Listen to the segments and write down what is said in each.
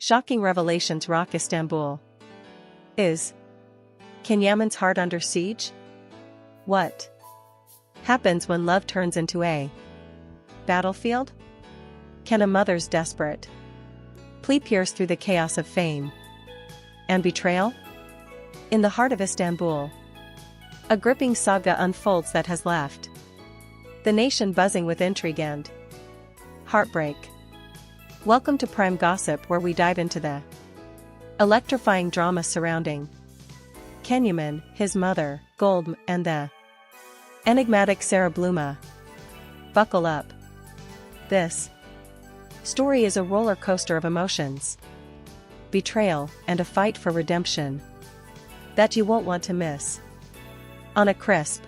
Shocking revelations rock Istanbul. Is Kenyaman's heart under siege? What happens when love turns into a battlefield? Can a mother's desperate plea pierce through the chaos of fame and betrayal? In the heart of Istanbul, a gripping saga unfolds that has left the nation buzzing with intrigue and heartbreak. Welcome to Prime Gossip, where we dive into the electrifying drama surrounding Kenyaman, his mother, Güldem, and the enigmatic Sara Bluma. Buckle up. This story is a roller coaster of emotions, betrayal, and a fight for redemption that you won't want to miss. On a crisp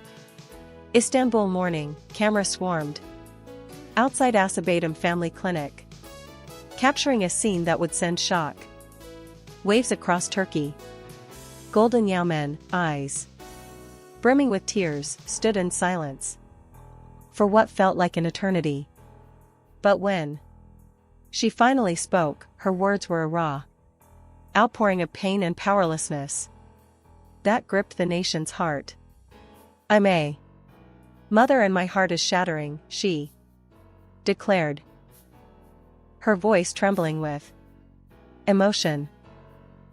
Istanbul morning, camera swarmed outside Acıbadem Family Clinic, capturing a scene that would send shock waves across Turkey. Golden Yaman, eyes brimming with tears, stood in silence for what felt like an eternity. But when she finally spoke, her words were a raw outpouring of pain and powerlessness that gripped the nation's heart. "I'm a mother and my heart is shattering," she declared, her voice trembling with emotion.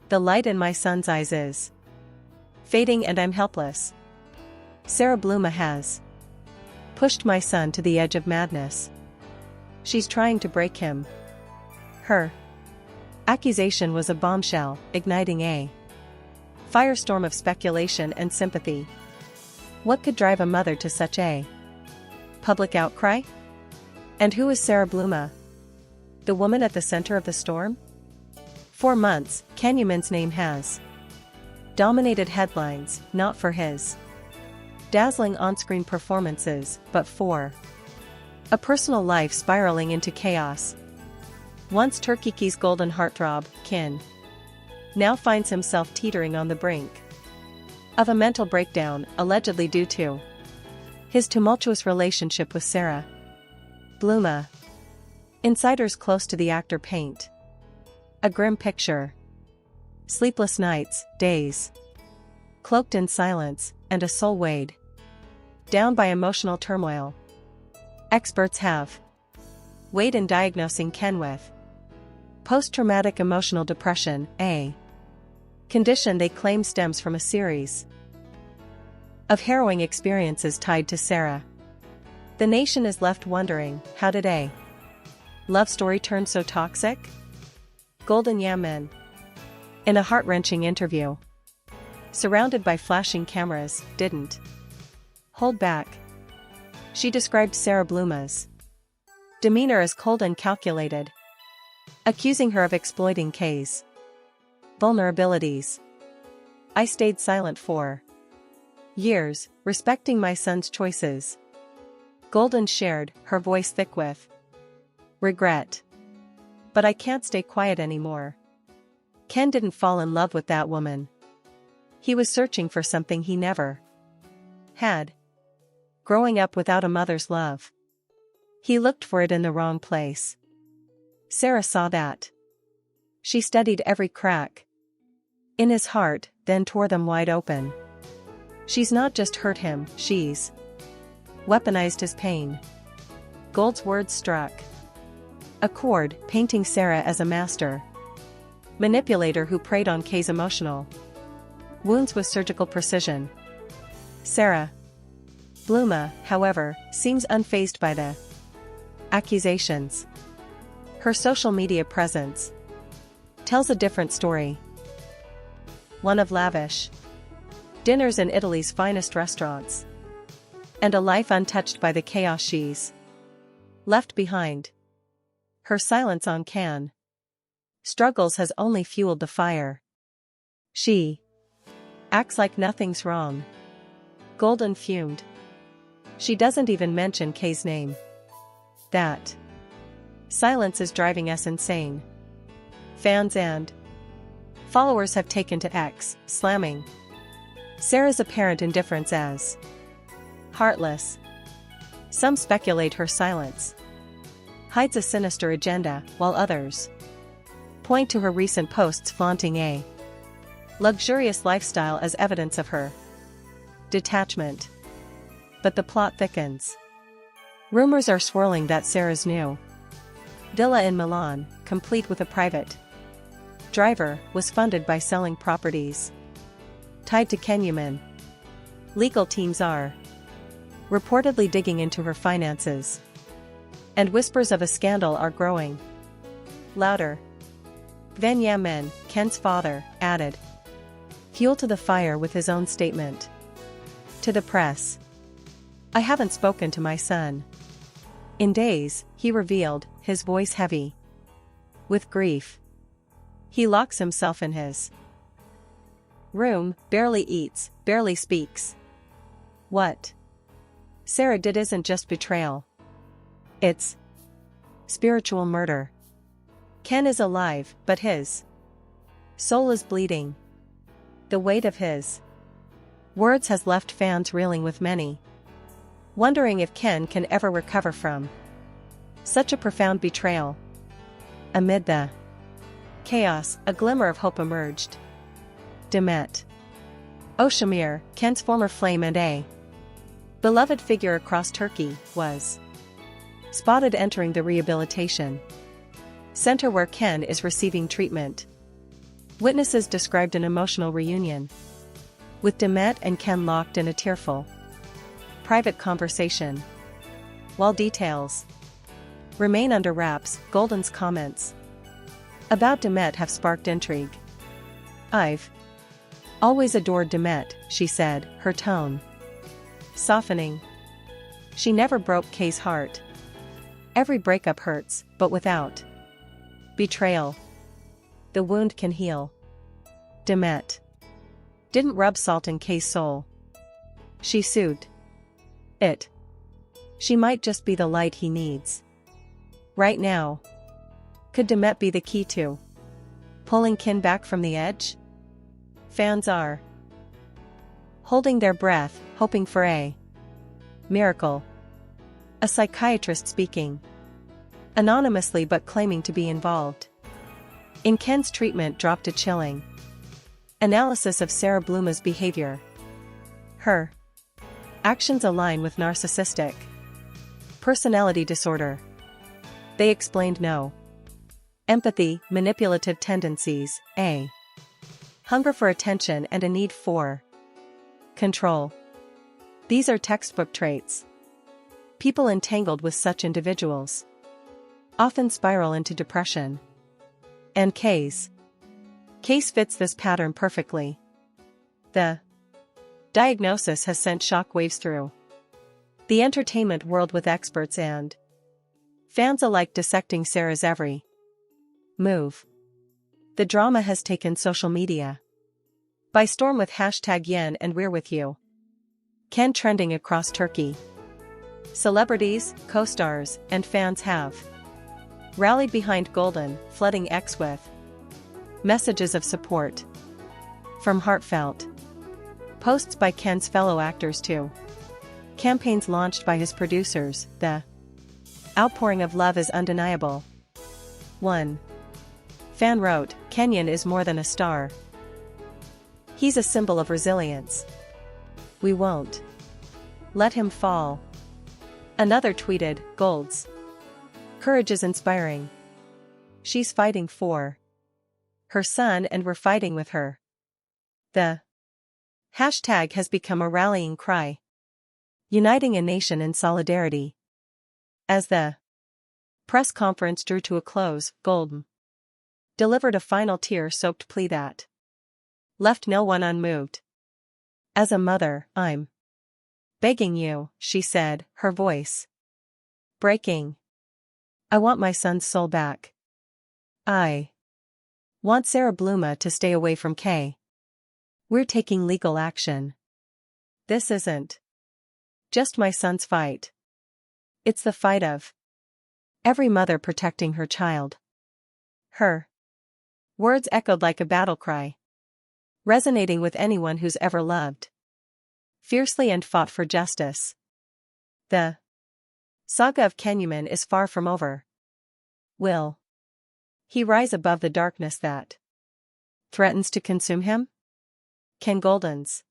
"The light in my son's eyes is fading and I'm helpless. Sara Bluma has pushed my son to the edge of madness. She's trying to break him." Her accusation was a bombshell, igniting a firestorm of speculation and sympathy. What could drive a mother to such a public outcry? And who is Sara Bluma, the woman at the center of the storm? For months, Kenyaman's name has dominated headlines, not for his dazzling on-screen performances, but for a personal life spiraling into chaos. Once Turkey's golden heartthrob, Kin, now finds himself teetering on the brink of a mental breakdown, allegedly due to his tumultuous relationship with Sara Bluma. Insiders close to the actor paint a grim picture. Sleepless nights, days cloaked in silence, and a soul weighed down by emotional turmoil. Experts have weighed in diagnosing Ken with post-traumatic emotional depression, a condition they claim stems from a series of harrowing experiences tied to Sara. The nation is left wondering, how did a love story turn so toxic? Golden Yaman, in a heart-wrenching interview surrounded by flashing cameras, didn't hold back. She described Sara Bluma's demeanor as cold and calculated, accusing her of exploiting K's vulnerabilities. "I stayed silent for years, respecting my son's choices," Golden shared, her voice thick with regret. "But I can't stay quiet anymore. Ken didn't fall in love with that woman. He was searching for something he never had. Growing up without a mother's love, he looked for it in the wrong place. Sara saw that. She studied every crack in his heart, then tore them wide open. She's not just hurt him, she's weaponized his pain." Gold's words struck a chord, painting Sara as a master manipulator who preyed on K's emotional wounds with surgical precision. Sara Bluma, however, seems unfazed by the accusations. Her social media presence tells a different story. One of lavish dinners in Italy's finest restaurants, and a life untouched by the chaos she's left behind. Her silence on Can struggles has only fueled the fire. She acts like nothing's wrong. Golden fumed. She doesn't even mention K's name. That silence is driving us insane. Fans and followers have taken to X, slamming Sara's apparent indifference as heartless. Some speculate her silence hides a sinister agenda, while others point to her recent posts flaunting a luxurious lifestyle as evidence of her detachment. But the plot thickens. Rumors are swirling that Sara's new villa in Milan, complete with a private driver, was funded by selling properties tied to Kenyaman. Legal teams are reportedly digging into her finances, and whispers of a scandal are growing louder. Yaman, Ken's father, added fuel to the fire with his own statement to the press. "I haven't spoken to my son in days," he revealed, his voice heavy with grief. He locks himself in his room, barely eats, barely speaks. What Sara did isn't just betrayal. It's spiritual murder. Ken is alive, but his soul is bleeding. The weight of his words has left fans reeling, with many wondering if Ken can ever recover from such a profound betrayal. Amid the chaos, a glimmer of hope emerged. Demet Özdemir, Ken's former flame and a beloved figure across Turkey, was spotted entering the rehabilitation center where Ken is receiving treatment. Witnesses described an emotional reunion, with Demet and Ken locked in a tearful private conversation. While details remain under wraps, Güldem's comments about Demet have sparked intrigue. "I've always adored Demet," she said, her tone softening. "She never broke Kay's heart. Every breakup hurts, but without betrayal, the wound can heal. Demet didn't rub salt in Kay's soul. She soothed it. She might just be the light he needs right now." Could Demet be the key to pulling Ken back from the edge? Fans are holding their breath, hoping for a miracle. A psychiatrist speaking anonymously but claiming to be involved in Ken's treatment dropped a chilling analysis of Sara Bluma's behavior. Her actions align with narcissistic personality disorder. They explained no empathy, manipulative tendencies, a hunger for attention, and a need for control. These are textbook traits. People entangled with such individuals often spiral into depression. And Kay's case fits this pattern perfectly. The diagnosis has sent shockwaves through the entertainment world, with experts and fans alike dissecting Sara's every move. The drama has taken social media by storm, with #Yen and We're With You Ken trending across Turkey. Celebrities, co-stars, and fans have rallied behind Güldem, flooding X with messages of support, from heartfelt posts by Ken's fellow actors to campaigns launched by his producers. The outpouring of love is undeniable. One fan wrote, "Kenyan is more than a star. He's a symbol of resilience. We won't let him fall." Another tweeted, "Güldem's courage is inspiring. She's fighting for her son and we're fighting with her." The hashtag has become a rallying cry, uniting a nation in solidarity. As the press conference drew to a close, Güldem delivered a final tear-soaked plea that left no one unmoved. "As a mother, I'm begging you," she said, her voice breaking. "I want my son's soul back. I want Sara Bluma to stay away from Kay. We're taking legal action. This isn't just my son's fight. It's the fight of every mother protecting her child." Her words echoed like a battle cry, resonating with anyone who's ever loved fiercely and fought for justice. The saga of CanYaman is far from over. Will he rise above the darkness that threatens to consume him? Can Golden's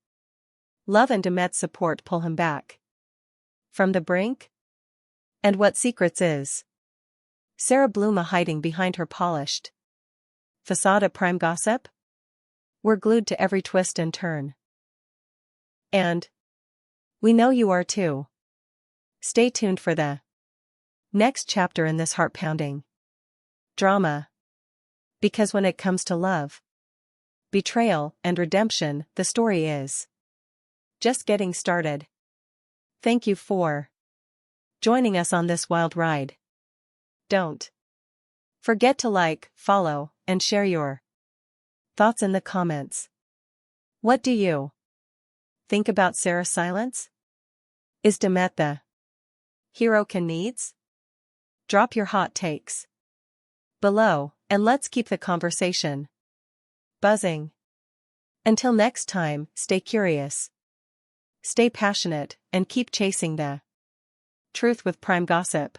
love and Demet's support pull him back from the brink? And what secrets is Sara Bluma hiding behind her polished facade of prime gossip? We're glued to every twist and turn. And we know you are too. Stay tuned for the next chapter in this heart-pounding drama. Because when it comes to love, betrayal, and redemption, the story is just getting started. Thank you for joining us on this wild ride. Don't forget to like, follow, and share your thoughts in the comments. What do you think about Sara's silence? Is Demet the hero Ken needs? Drop your hot takes below, and let's keep the conversation buzzing. Until next time, stay curious, stay passionate, and keep chasing the truth with prime gossip.